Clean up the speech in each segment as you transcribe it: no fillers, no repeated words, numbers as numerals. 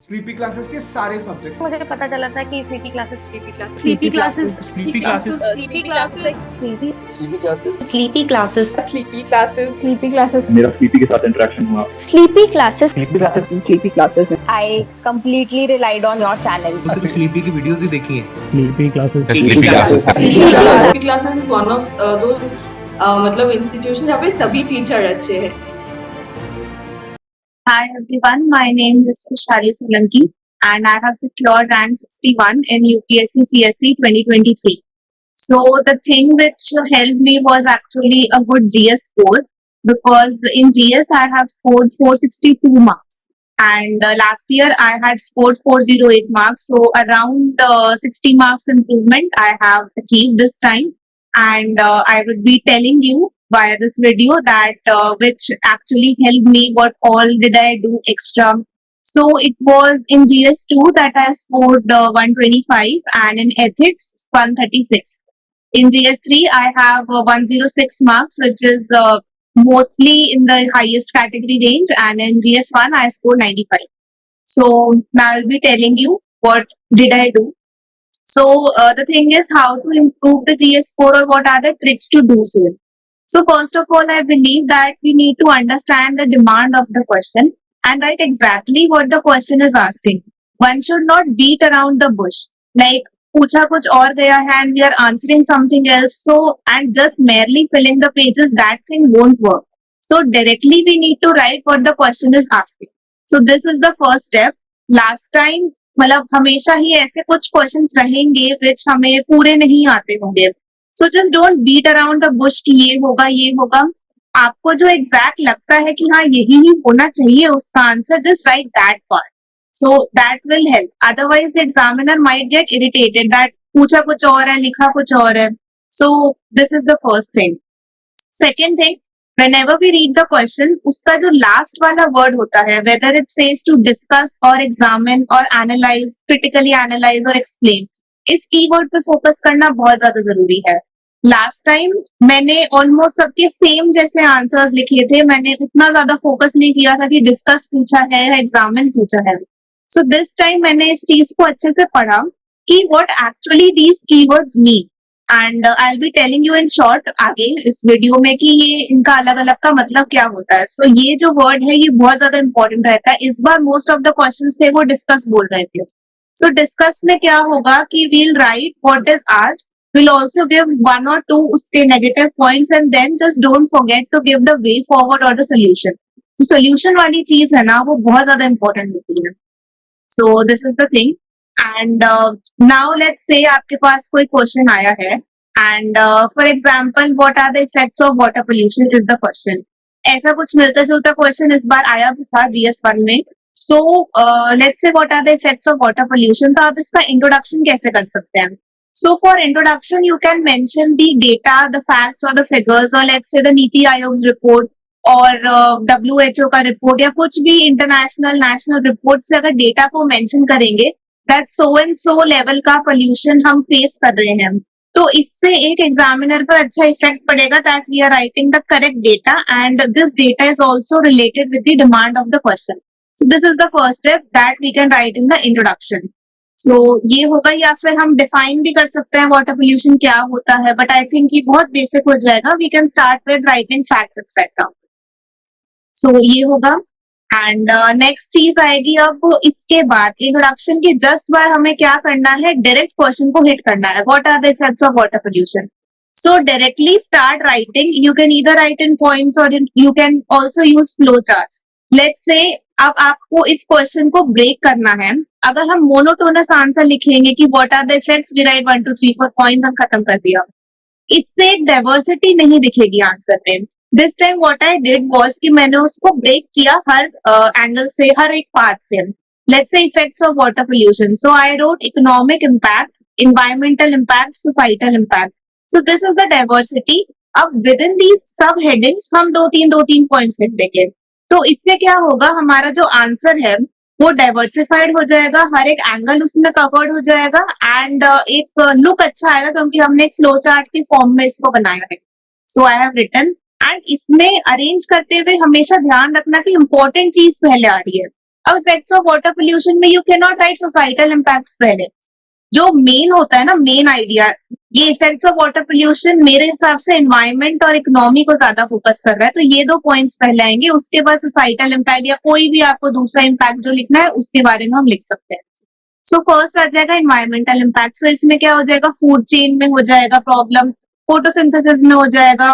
Sleepy Classes के सारे subject. मुझे पता चला था कि Sleepy Classes Sleepy classes. Sleepy classes. Sleepy Classes Sleepy classes. Sleepy classes sleepy Classes Sleepy classes. Sleepy Classes मेरा स्लीपी के साथ इंटरेक्शन हुआ। Sleepy classes sleepy classes I completely relied on your channel. Sleepy की videos भी देखी है। Sleepy Classes Sleepy classes is one of those मतलब institutions जहाँ पे सभी टीचर अच्छे हैं. Hi everyone, my name is Kushali Solanki and I have secured rank 61 in UPSC CSE 2023. So the thing which helped me was actually a good GS score, because in GS I have scored 462 marks and last year I had scored 408 marks. So around 60 marks improvement I have achieved this time, and I would be telling you via this video that which actually helped me, what all did I do extra. So it was in GS2 that I scored 125 and in ethics 136. In GS3 I have 106 marks, which is mostly in the highest category range, and in GS1 I scored 95. So now I'll be telling you what did I do. So the thing is how to improve the GS score, or what are the tricks to do so. So first of all, I believe that we need to understand the demand of the question and write exactly what the question is asking. One should not beat around the bush. Like पूछा कुछ और गया है and we are answering something else. So and just merely filling the pages, that thing won't work. So directly we need to write what the question is asking. So this is the first step. Last time मतलब हमेशा ही ऐसे कुछ questions रहेंगे which हमें पूरे नहीं आते होंगे. So just don't beat around the bush कि ये होगा. आपको जो एग्जैक्ट लगता है कि हाँ यही ही होना चाहिए उसका answer, just write that part. So that will help. Otherwise the examiner might get irritated that पूछा कुछ और है, लिखा कुछ और है. So this is the first thing. Second thing, whenever we read the question, उसका जो last वाला word होता है, whether it says to discuss or examine or analyze, critically analyze or explain, इस कीवर्ड पे फोकस करना बहुत ज्यादा जरूरी है. लास्ट टाइम मैंने ऑलमोस्ट सबके सेम जैसे आंसर्स लिखे थे, मैंने उतना ज्यादा फोकस नहीं किया था कि डिस्कस पूछा है या एग्जामिन पूछा है. सो दिस टाइम मैंने इस चीज को अच्छे से पढ़ा कि what actually these keywords mean, and I will be telling you in short आगे इस वीडियो में कि ये इनका अलग अलग का मतलब क्या होता है. सो ये जो वर्ड है ये बहुत ज्यादा इंपॉर्टेंट रहता है. इस बार मोस्ट ऑफ द क्वेश्चंस थे वो डिस्कस बोल रहे थे. So discuss में क्या होगा कि we'll write what is asked, we'll also give one or two उसके negative points, and then just don't forget to give the way forward or the solution. तो solution वाली चीज है ना वो बहुत ज्यादा important होती है. So this is the thing, and now let's say आपके पास कोई question आया है and for example what are the effects of water pollution is the question. ऐसा कुछ मिलता जुलता question इस बार आया भी था GS1 में. So let's say what are the effects of water pollution. तो आप इसका introduction कैसे कर सकते हैं? So for introduction you can mention the data, the facts or the figures, or let's say the नीति आयोग's report और WHO का रिपोर्ट या कुछ भी इंटरनेशनल नेशनल रिपोर्ट से अगर डेटा को मेंशन करेंगे that so and so level का पोल्यूशन हम फेस कर रहे हैं, तो इससे एक एग्जामिनर पर अच्छा इफेक्ट पड़ेगा that we are writing the correct data and this data is also related with the demand of the question. So this is the first step that we can write in the introduction. So ये होगा, या फिर हम define भी कर सकते हैं water pollution क्या होता है, but I think ये बहुत basic हो जाएगा. We can start with writing facts etc. So ये होगा, and next चीज आएगी अब इसके बाद introduction के just बाद हमें क्या करना है, direct question को hit करना है. What are the effects of water pollution? So directly start writing. You can either write in points or you can also use flow charts. Let's say अब आपको इस क्वेश्चन को ब्रेक करना है. अगर हम मोनोटोनस आंसर लिखेंगे कि what are the effects, we write 1 2 3 4 points, हम खत्म कर दिया. इससे एक डाइवर्सिटी नहीं दिखेगी आंसर में. This time what I did was कि मैंने उसको ब्रेक किया हर एंगल से, हर एक पार्ट से. Let's say effects of water pollution. So I wrote economic impact, environmental impact, societal impact. So this is the diversity. अब with in these sub headings हम दो तीन पॉइंट्स लिख देंगे. तो इससे क्या होगा, हमारा जो आंसर है वो डाइवर्सिफाइड हो जाएगा, हर एक एंगल उसमें कवर्ड हो जाएगा एंड एक लुक अच्छा आएगा क्योंकि हमने एक फ्लो चार्ट के फॉर्म में इसको बनाया है. सो आई हैव रिटन, एंड इसमें अरेंज करते हुए हमेशा ध्यान रखना कि इंपॉर्टेंट चीज पहले आ रही है. अब इफेक्ट्स ऑफ वाटर पोल्यूशन में you can not right societal impacts पहले, जो मेन होता है ना, मेन आइडिया, ये इफेक्ट्स ऑफ वाटर पोल्यूशन मेरे हिसाब से एनवायरमेंट और इकोनॉमी को ज्यादा फोकस कर रहा है, तो ये 2 पॉइंट्स पहले आएंगे, उसके बाद सोसाइटल इम्पैक्ट या कोई भी आपको दूसरा इम्पैक्ट जो लिखना है उसके बारे में हम लिख सकते हैं। सो फर्स्ट आ जाएगा एनवायरमेंटल इम्पैक्ट। सो इसमें क्या हो जाएगा, फूड चेन में हो जाएगा प्रॉब्लम, फोटोसिंथेसिस में हो जाएगा,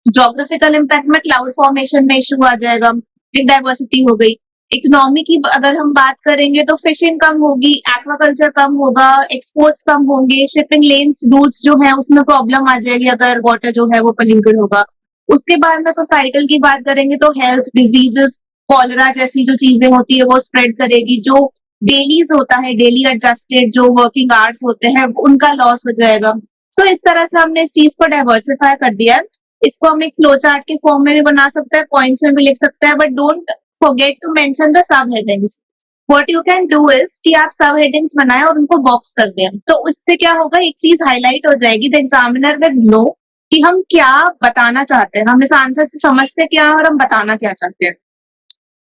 ज्योग्राफिकल इम्पैक्ट में क्लाउड फॉर्मेशन में इशू आ जाएगा, एक डाइवर्सिटी हो गई। इकोनॉमी की अगर हम बात करेंगे तो फिशिंग कम होगी, एक्वाकल्चर कम होगा, एक्सपोर्ट्स कम होंगे, शिपिंग लेन्स रूट्स जो है उसमें प्रॉब्लम आ जाएगी अगर वाटर जो है वो पोल्यूटेड होगा। उसके बाद में सोसाइटल की बात करेंगे तो हेल्थ डिजीजेस, कॉलरा जैसी जो चीजें होती है वो स्प्रेड करेगी, जो डेलीज होता है, डेली एडजस्टेड जो वर्किंग आवर्स होते हैं उनका लॉस हो जाएगा। सो इस तरह से हमने इस चीज को डाइवर्सिफाई कर दिया है। इसको हम एक फ्लो चार्ट के फॉर्म में भी बना सकते हैं, पॉइंट्स में भी लिख सकते हैं, but don't forget to mention the sub headings. What you can do is कि आप सब हेडिंग्स बनाएं और उनको बॉक्स कर दें, तो उससे क्या होगा, एक चीज हाईलाइट हो जाएगी, द एग्जामिनर विल नो कि हम क्या बताना चाहते हैं, हम इस आंसर से समझते क्या है और हम बताना क्या चाहते हैं।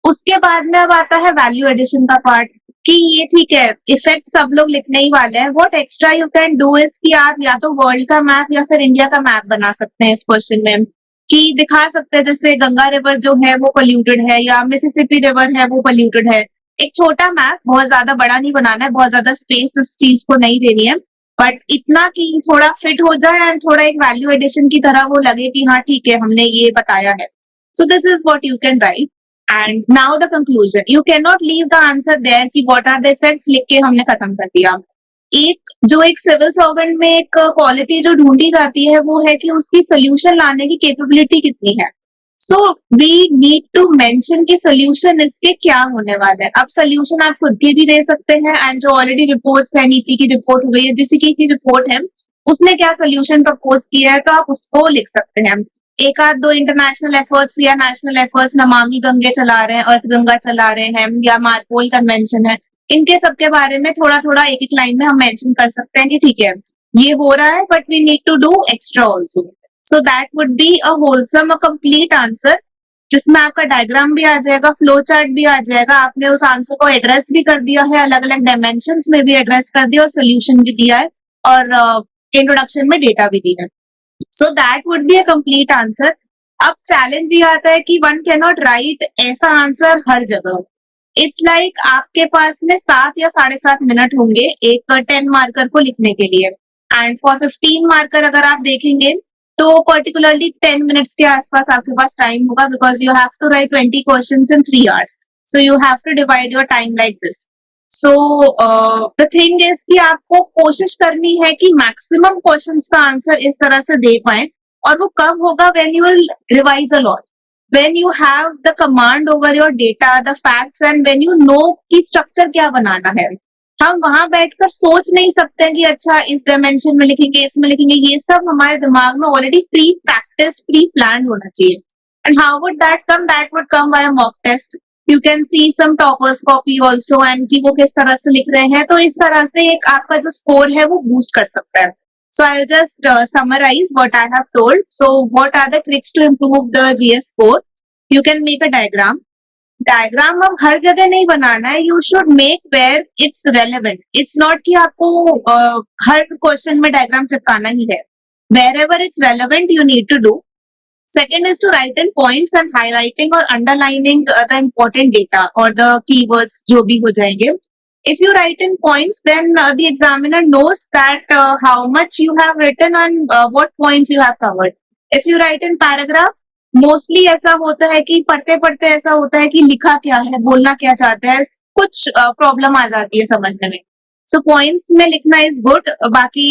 उसके बाद में अब आता है वैल्यू एडिशन का पार्ट, कि ये ठीक है इफेक्ट सब लोग लिखने ही वाले हैं, what extra you can do is कि आप या तो वर्ल्ड का मैप या फिर इंडिया का मैप बना सकते हैं इस क्वेश्चन में, कि दिखा सकते हैं जैसे गंगा रिवर जो है वो पोल्यूटेड है या मिसिसिपी रिवर है वो पोल्यूटेड है। एक छोटा मैप, बहुत ज्यादा बड़ा नहीं बनाना है, बहुत ज्यादा स्पेस इस चीज को नहीं देनी है, बट इतना कि थोड़ा फिट हो जाए एंड थोड़ा एक वैल्यू एडिशन की तरह वो लगे कि हाँ ठीक है हमने ये बताया है। So this is what you can write. And now the conclusion, you can not leave the answer there कि व्हाट आर द इफेक्ट्स लिख के हमने खत्म कर दिया। एक सिविल सर्वेंट में एक क्वालिटी जो ढूंढी जाती है वो है कि उसकी सोल्यूशन लाने की कैपेबिलिटी कितनी है। So we need to mention कि सोल्यूशन इसके क्या होने वाला है। अब सोल्यूशन आप खुद के भी दे सकते हैं, एंड जो ऑलरेडी रिपोर्ट्स है, नीति की रिपोर्ट हो गई है, जिसकी की रिपोर्ट है उसने क्या सोल्यूशन प्रपोज किया है तो आप उसको लिख सकते हैं। एक आध दो इंटरनेशनल एफर्ट्स या नेशनल एफर्ट्स, नमामि गंगे चला रहे हैं, अर्थ गंगा चला रहे हैं, या मार्पोल कन्वेंशन है, इनके सबके बारे में थोड़ा थोड़ा एक एक लाइन में हम मेंशन कर सकते हैं कि ठीक है ये हो रहा है but we need to do extra also. So that would be a wholesome, a complete answer, जिसमें आपका डायग्राम भी आ जाएगा, फ्लो चार्ट भी आ जाएगा, आपने उस आंसर को एड्रेस भी कर दिया है, अलग अलग डायमेंशंस में भी एड्रेस कर दिया और सोल्यूशन भी दिया है, और इंट्रोडक्शन में डेटा भी दिया है। सो that would be a complete answer. अब चैलेंज ये आता है कि वन कैन नॉट राइट ऐसा आंसर हर जगह। इट्स लाइक आपके पास में 7 या 7.5 मिनट होंगे एक 10 मार्कर को लिखने के लिए, एंड फॉर 15 मार्कर अगर आप देखेंगे तो पर्टिकुलरली 10 मिनट्स के आसपास आपके पास टाइम होगा, because you have to write 20 questions in 3 hours, so you have to divide your time like this. So the thing is कि आपको कोशिश करनी है कि मैक्सिमम क्वेश्चंस का आंसर इस तरह से दे पाए, और वो कब होगा, when you will revise a lot, when you have the command over your data, the facts, and when you know कि स्ट्रक्चर क्या बनाना है। हम वहां बैठकर सोच नहीं सकते हैं कि अच्छा इस डायमेंशन में लिखेंगे, इसमें लिखेंगे, ये सब हमारे दिमाग में already pre practice, pre plan होना चाहिए। And how would that come? That would come by a mock test. You can see some toppers copy also, and कि वो किस तरह से लिख रहे हैं, तो इस तरह से एक आपका जो स्कोर है वो बूस्ट कर सकता है। So I'll just summarize what I have told. So what are the tricks to improve the GS score? You can make a diagram. Diagram अब हर जगह नहीं बनाना है. You should make where it's relevant. It's not कि आपको हर question में diagram चिपकाना ही है. Wherever it's relevant, you need to do. Second is to write in points and highlighting or underlining the important data or the keywords जो भी हो जाएंगे. If you write in points, then the examiner knows that how much you have written and what points you have covered. If you write in paragraph, mostly ऐसा होता है कि पढ़ते पढ़ते ऐसा होता है कि लिखा क्या है, बोलना क्या चाहते हैं, कुछ प्रॉब्लम आ जाती है समझने में. So points में लिखना is good. बाकी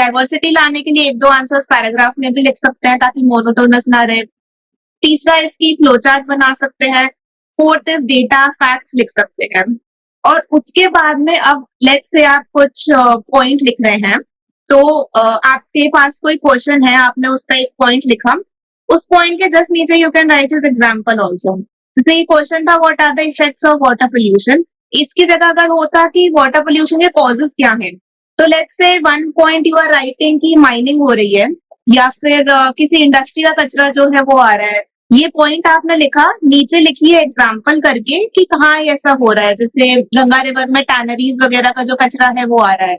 diversity लाने के लिए 1-2 आंसर्स पैराग्राफ में भी लिख सकते हैं ताकि मोनोटोनस ना रहे. तीसरा इसकी फ्लो चार्ट बना सकते हैं. फोर्थ इज डेटा फैक्ट्स लिख सकते हैं. और उसके बाद में अब लेट्स से आप कुछ पॉइंट लिख रहे हैं, तो आपके पास कोई क्वेश्चन है, आपने उसका एक पॉइंट लिखा, उस पॉइंट के जस्ट नीचे you can write his example also. जैसे ये क्वेश्चन था what are the effects of water pollution, इसकी जगह अगर होता कि वाटर पोल्यूशन के कॉजेस क्या हैं, तो let's say 1 point you are writing की माइनिंग हो रही है, या फिर किसी इंडस्ट्री का कचरा जो है वो आ रहा है, ये पॉइंट आपने लिखा, नीचे लिखिए एग्जाम्पल करके कि कहाँ ऐसा हो रहा है, जैसे गंगा रिवर में टैनरीज वगैरह का जो कचरा है वो आ रहा है,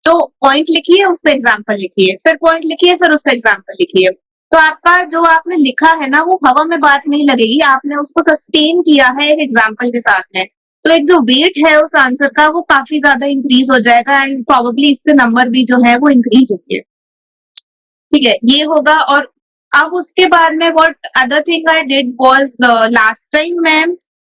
तो पॉइंट लिखिए, उसका एग्जाम्पल लिखिए, फिर पॉइंट लिखिए, फिर उसका एग्जाम्पल लिखिए। तो आपका जो आपने लिखा है ना वो हवा में बात नहीं लगेगी, आपने उसको सस्टेन किया है एक एग्जाम्पल के साथ में, तो एक जो वेट है उस आंसर का वो काफी ज्यादा इंक्रीज हो जाएगा एंड प्रोबेबली इससे नंबर भी जो है वो इंक्रीज होंगे। ठीक है, ये होगा। और अब उसके बाद में what other thing I did was, last time मैं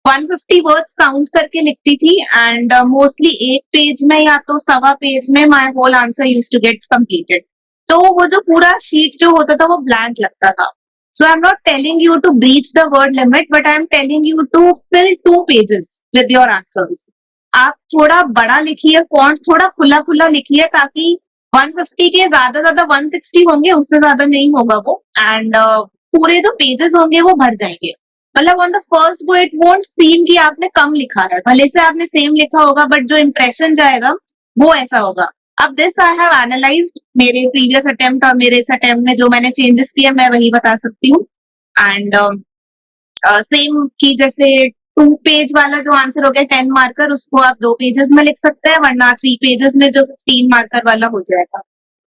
150 वर्ड्स काउंट करके लिखती थी एंड मोस्टली एक पेज में या तो सवा पेज में my whole answer used to get completed. तो वो जो पूरा शीट जो होता था वो ब्लैंक लगता था। So I am not telling you to breach the word limit, but I am telling you to fill 2 pages with your answers. आप थोड़ा बड़ा लिखिए, फॉन्ट थोड़ा खुला खुला लिखिए, ताकि 150 के ज्यादा 160 होंगे, उससे ज्यादा नहीं होगा वो, एंड पूरे जो पेजेस होंगे वो भर जाएंगे। मतलब on the first go it won't seem कि आपने कम लिखा है, भले से आपने सेम लिखा होगा, बट जो इंप्रेशन जाएगा वो ऐसा होगा। अब दिस आई हैव एनालाइज्ड मेरे प्रीवियस अटेम्प्ट और मेरे इस अटेम्प्ट में जो मैंने चेंजेस किए मैं वही बता सकती हूँ। एंड सेम की जैसे 2 पेज वाला जो आंसर हो गया 10 मार्कर, उसको आप 2 पेजेस में लिख सकते हैं, वरना 3 पेजेस में जो 15 मार्कर वाला हो जाएगा।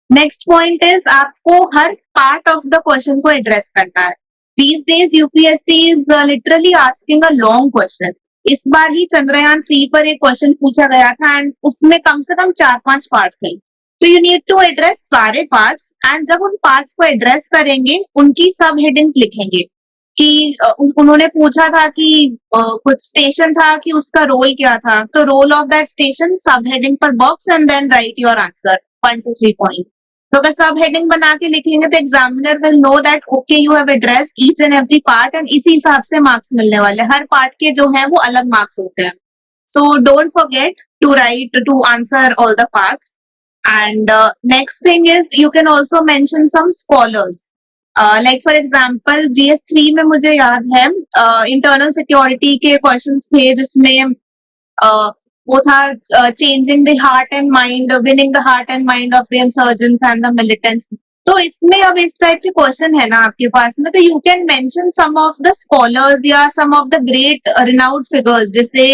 नेक्स्ट पॉइंट इज आपको हर पार्ट ऑफ द क्वेश्चन को एड्रेस करना है। These days UPSC is literally asking a long question. इस बार ही चंद्रयान 3 पर एक क्वेश्चन पूछा गया था एंड उसमें कम से कम 4-5 पार्ट थे, तो यू नीड टू एड्रेस सारे पार्ट्स, एंड जब उन पार्ट्स को एड्रेस करेंगे उनकी सब हेडिंग्स लिखेंगे कि उन्होंने पूछा था कि कुछ स्टेशन था कि उसका रोल क्या था, तो role of that station sub heading पर box and then write your answer 1 to 3 point. तो अगर सब हेडिंग बना के लिखेंगे तो examiner will know that okay you have address each and every part, and इसी हिसाब से मार्क्स मिलने वाले। हर पार्ट के जो है वो अलग मार्क्स होते हैं, so don't forget to write to answer all the parts. And next thing is you can also mention some spoilers, like for example GS3 में मुझे याद है इंटरनल सिक्योरिटी के क्वेश्चंस थे जिसमें वो था changing the heart and mind, winning the heart and mind of the insurgents and the militants. तो इसमें अब इस टाइप के क्वेश्चन है ना आपके पास में, तो you can mention some of the scholars या some of the great renowned figures, जैसे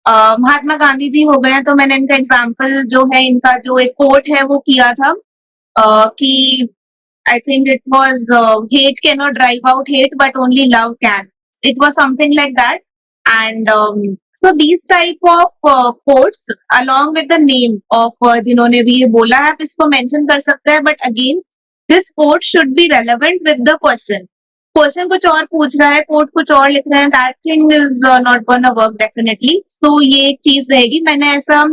महात्मा गांधी जी हो गए, तो मैंने इनका एग्जाम्पल जो है, इनका जो एक कोट है वो किया था कि I think it was hate cannot drive out hate, but only love can. It was something like that. And so these type of quotes along with the name of जिन्होंने भी ये बोला है, आप इसको mention कर सकते हैं, but again this quote should be relevant with the question. Question कुछ और पूछ रहा है, quote कुछ और लिख रहे हैं, that thing is not gonna work definitely. So ये एक चीज रहेगी। मैंने ऐसा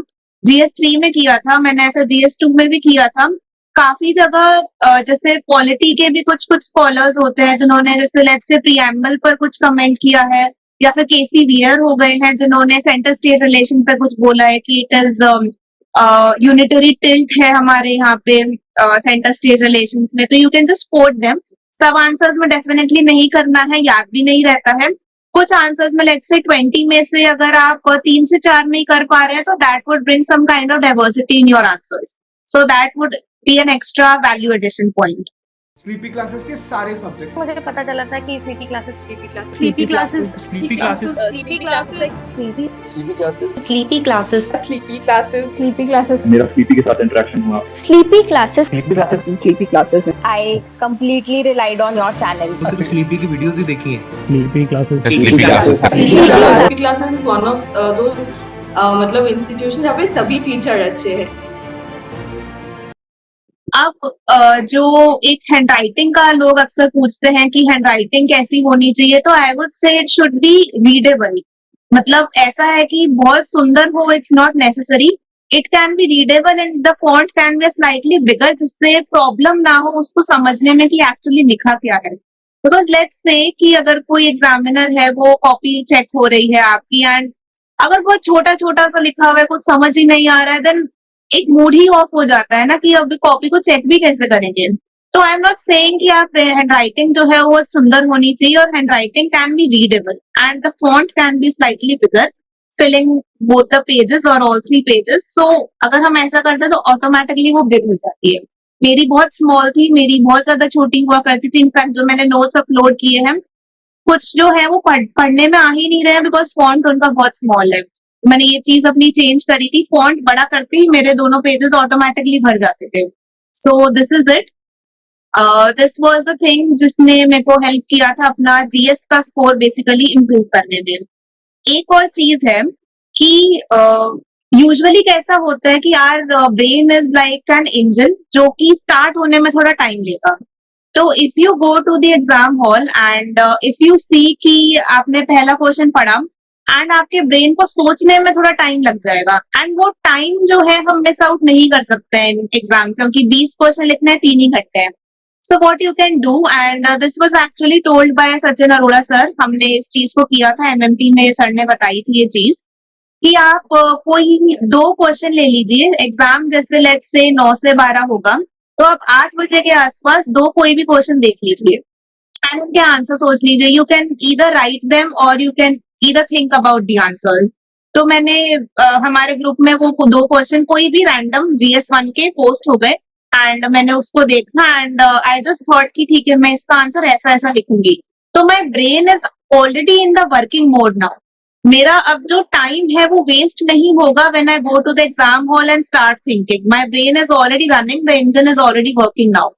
GS3 में किया था, मैंने ऐसा GS2 में भी किया था। काफी जगह जैसे पॉलिटी के भी कुछ स्कॉलर्स होते हैं जिन्होंने जैसे लेट्स से प्रीएम्बल पर कुछ कमेंट किया है, या फिर केसी वियर हो गए हैं जिन्होंने सेंटर स्टेट रिलेशन पर कुछ बोला है कि इट इज यूनिटरी टिल्ट है हमारे यहाँ पे सेंटर स्टेट रिलेशंस में, तो you can just quote them. Sub answers में डेफिनेटली नहीं करना है, याद भी नहीं रहता है। कुछ आंसर्स में लेट्स से 20 में से अगर आप 3 से 4 में ही कर पा रहे हैं तो that would bring some kind of diversity in your answers, so that would be an extra value addition point. Sleepy Classes के सारे सब्जेक्ट मुझे पता चला था कि Sleepy Classes Sleepy classes. Sleepy classes. Sleepy classes. Sleepy Classes Sleepy classes. Sleepy Classes मेरा Sleepy के साथ इंटरेक्शन हुआ। Sleepy classes. Sleepy Classes I completely relied on your channel. तो सिर्फ स्लीपी की वीडियोस ही देखी हैं। Sleepy classes sleepy classes is one of those मतलब इंस्टीट्यूशन जहाँ पे सभी टीचर अच्छे हैं। अब जो एक हैंडराइटिंग का लोग अक्सर पूछते हैं कि हैंडराइटिंग कैसी होनी चाहिए, तो I would say it should be readable. मतलब ऐसा है कि बहुत सुंदर हो, it's not necessary, it can be readable and the font can be slightly bigger, जिससे प्रॉब्लम ना हो उसको समझने में कि एक्चुअली लिखा क्या है। बिकॉज लेट्स से कि अगर कोई एग्जामिनर है वो कॉपी चेक हो रही है आपकी एंड अगर बहुत छोटा छोटा सा लिखा हुआ है, कुछ समझ ही नहीं आ रहा है, देन एक मूड ही ऑफ हो जाता है ना कि अब कॉपी को चेक भी कैसे करेंगे। तो आई एम नॉट सेइंग कि आप हैंडराइटिंग जो है वो सुंदर होनी चाहिए, और handwriting can be readable and the font can be slightly bigger, filling both the pages और ऑल 3 पेजेस। सो अगर हम ऐसा करते हैं तो ऑटोमेटिकली वो बिग हो जाती है। मेरी बहुत स्मॉल थी, मेरी बहुत ज्यादा छोटी हुआ करती थी। इनफैक्ट जो मैंने नोट्स अपलोड किए हैं कुछ जो है वो पढ़ने में आ ही नहीं रहे हैं बिकॉज फॉन्ट उनका बहुत स्मॉल है। मैंने ये चीज अपनी चेंज करी थी, फॉन्ट बड़ा करते ही मेरे दोनों पेजेस ऑटोमेटिकली भर जाते थे। सो this is it. This was the thing जिसने मेरे को हेल्प किया था अपना जीएस का स्कोर बेसिकली इम्प्रूव करने में। एक और चीज है कि यूजुअली कैसा होता है कि यार brain is like an engine जो कि स्टार्ट होने में थोड़ा टाइम लेगा। तो if you go to the exam hall and if you see कि आपने पहला क्वेश्चन पढ़ा एंड आपके ब्रेन को सोचने में थोड़ा टाइम लग जाएगा, एंड वो टाइम जो है हम मिस आउट नहीं कर सकते हैं एग्जाम, क्योंकि 20 क्वेश्चन लिखने हैं 3 ही घंटे हैं। So what you can do, and this was actually told by Sachin Arora sir, हमने इस चीज को किया था एमएमटी में, सर ने बताई थी ये चीज कि आप कोई 2 क्वेश्चन ले लीजिए। एग्जाम जैसे लेट्स से 9 से 12 होगा, तो आप 8 बजे के आसपास 2 कोई भी क्वेश्चन देख लीजिए एंड उनके आंसर सोच लीजिए। You can either write them और you can either think about the answers. तो मैंने हमारे ग्रुप में वो 2 क्वेश्चन कोई भी रैंडम GS1 के पोस्ट हो गए एंड मैंने उसको देखा एंड आई जस्ट थॉट कि ठीक है मैं इसका आंसर ऐसा ऐसा लिखूंगी। तो my brain is already in the working mode now. मेरा अब जो टाइम है वो वेस्ट नहीं होगा when I go to the exam hall and start thinking. My brain is already running, the engine is already working now.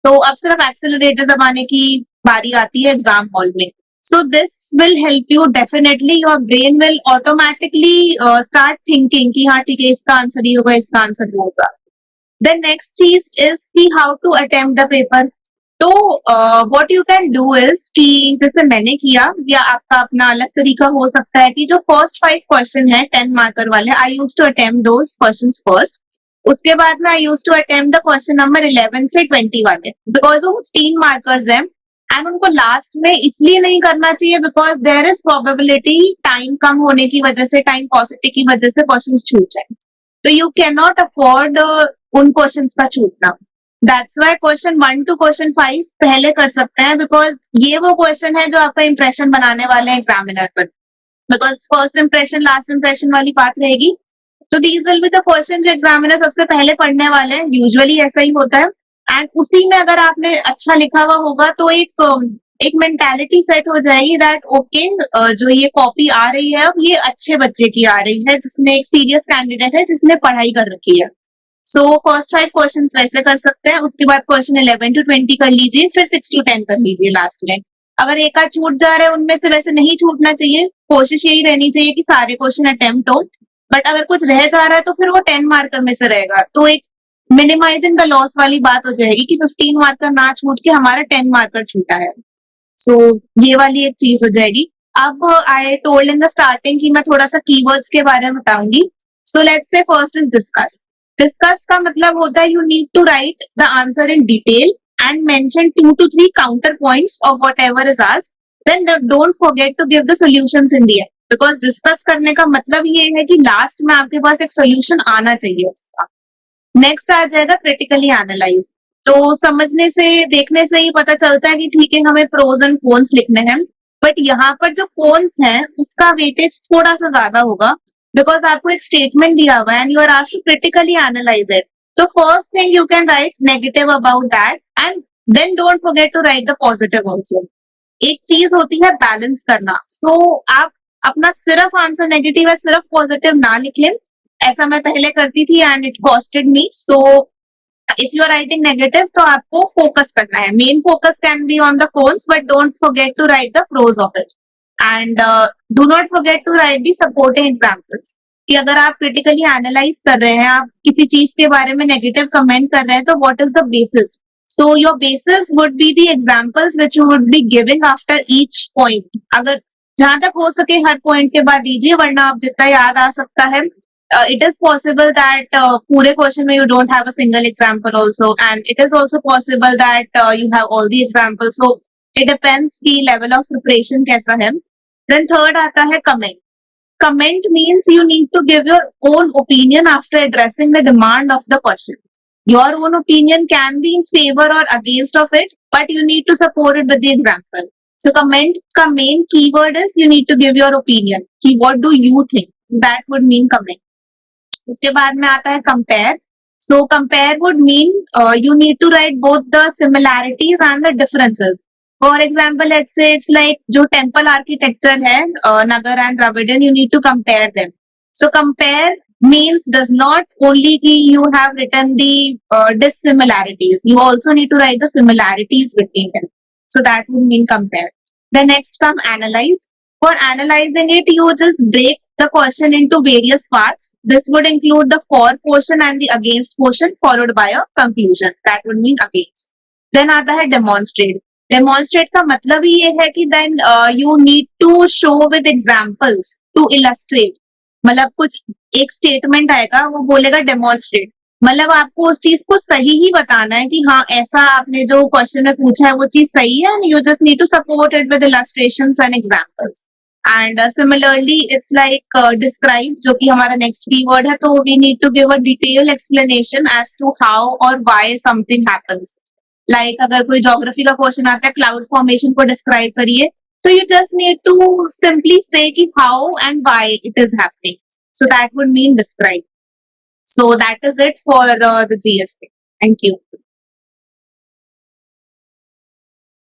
तो अब सिर्फ एक्सेलरेटर दबाने की बारी आती है एग्जाम हॉल में। So this will help you definitely. Your brain will automatically start thinking कि हाँ ठीक है इसका आंसर ये होगा, इसका आंसर वो होगा। The next चीज is कि how to attempt the paper. तो what you can do is कि जैसे मैंने किया या आपका अपना अलग तरीका हो सकता है कि जो first 5 क्वेश्चन है 10 मार्कर वाले, I used to attempt those questions first. उसके बाद में I used to attempt the question number 11 से 20 वाले, because वो 15 मार्कर्स हैं एंड उनको लास्ट में इसलिए नहीं करना चाहिए because there is probability time कम होने की वजह से, टाइम पॉसिबिलिटी की वजह से क्वेश्चंस छूट जाए। तो यू कैन नॉट अफोर्ड उन क्वेश्चंस का छूटना। That's why question 1 to question 5 पहले कर सकते हैं, बिकॉज ये वो क्वेश्चन है जो आपका इंप्रेशन बनाने वाले हैं एग्जामिनर पर, because first impression last impression वाली बात रहेगी। तो these will be the question जो एग्जामिनर सबसे पहले पढ़ने वाले हैं, यूजुअली ऐसा ही होता है। एंड उसी में अगर आपने अच्छा लिखा हुआ होगा तो एक मेंटालिटी सेट हो जाएगी दैट ओके जो ये कॉपी आ रही है अब ये अच्छे बच्चे की आ रही है, जिसने एक सीरियस कैंडिडेट है जिसने पढ़ाई कर रखी है। सो फर्स्ट 5 क्वेश्चन वैसे कर सकते हैं, उसके बाद क्वेश्चन 11 to 20 कर लीजिए, फिर 6 to 10 कर लीजिए लास्ट में। अगर एक आध छूट जा रहे हैं उनमें से वैसे नहीं छूटना चाहिए, कोशिश यही रहनी चाहिए कि सारे क्वेश्चन अटेम्प्ट हो, बट अगर कुछ रह जा रहा है तो फिर वो 10 मार्कर में से रहेगा। तो एक मिनिमाइजिंग द लॉस वाली बात हो जाएगी कि 15 मार्कर ना छूट के हमारा 10 मार्कर छूटा है। सो ये वाली एक चीज हो जाएगी। अब I told in the starting कि मैं थोड़ा सा कीवर्ड्स के बारे में बताऊंगी। So let's say first is discuss. Discuss का मतलब होता है you need to write the answer in detail and mention 2 to 3 counter points of whatever is asked. Then don't forget to give the solutions in the end, because discuss करने का मतलब ये है कि लास्ट में आपके पास एक सॉल्यूशन आना चाहिए उसका। नेक्स्ट आ जाएगा क्रिटिकली एनालाइज। तो समझने से देखने से ही पता चलता है कि ठीक है हमें प्रोज एंड कॉन्स लिखने हैं, बट यहाँ पर जो कॉन्स हैं उसका वेटेज थोड़ा सा ज्यादा होगा बिकॉज आपको एक स्टेटमेंट दिया हुआ है and you are asked to critically analyse it. तो first thing you can write negative about that and then don't forget to write the positive also. एक चीज होती है बैलेंस करना। सो आप अपना सिर्फ आंसर नेगेटिव है सिर्फ पॉजिटिव ना लिखें, ऐसा मैं पहले करती थी and it costed me. So if you are writing negative तो आपको फोकस करना है, main focus can be on the cons but don't forget to write the pros of it and do not forget to write the supporting examples. कि अगर आप critically analyse कर रहे हैं, आप किसी चीज के बारे में नेगेटिव कमेंट कर रहे हैं, तो what is the basis. So your basis would be the examples which you would be giving after each point. अगर जहां तक हो सके हर पॉइंट के बाद दीजिए, वरना आप जितना याद आ सकता है it is possible that पूरे क्वेश्चन में you don't have a single example also, and it is also possible that you have all the examples. So it depends कि level of preparation कैसा है। Then third आता है comment. Comment means you need to give your own opinion after addressing the demand of the question. Your own opinion can be in favor or against of it, but you need to support it with the example. So comment का main keyword is you need to give your opinion. कि what do you think? That would mean comment. उसके बाद में आता है compare. So compare would mean you need to write both the similarities and the differences. For example, let's say it's like जो temple architecture है, Nagar and Dravidian, you need to compare them. So compare means does not only कि you have written the dissimilarities, you also need to write the similarities between them. So that would mean compare. The next come analyze. For analyzing it, you just break the question into various parts. This would include the for portion and the against portion followed by a conclusion. That would mean against. Then आता है demonstrate. Demonstrate का मतलब ही ये है कि then you need to show with examples to illustrate. मतलब कुछ एक स्टेटमेंट आएगा, वो बोलेगा डेमोन्स्ट्रेट, मतलब आपको उस चीज को सही ही बताना है कि हाँ ऐसा आपने जो क्वेश्चन में पूछा है वो चीज सही है, and you just need to support it with illustrations and examples. And similarly it's like describe, जो कि हमारा नेक्स्ट कीवर्ड है, तो we need to give a detail explanation as to how और व्हाई समथिंग हैपेंस. लाइक अगर कोई geography का question आता है, क्लाउड फॉर्मेशन को डिस्क्राइब करिए, तो you just need to simply say ki how and why it is happening. So that would mean describe. So that is it for the GST. Thank you.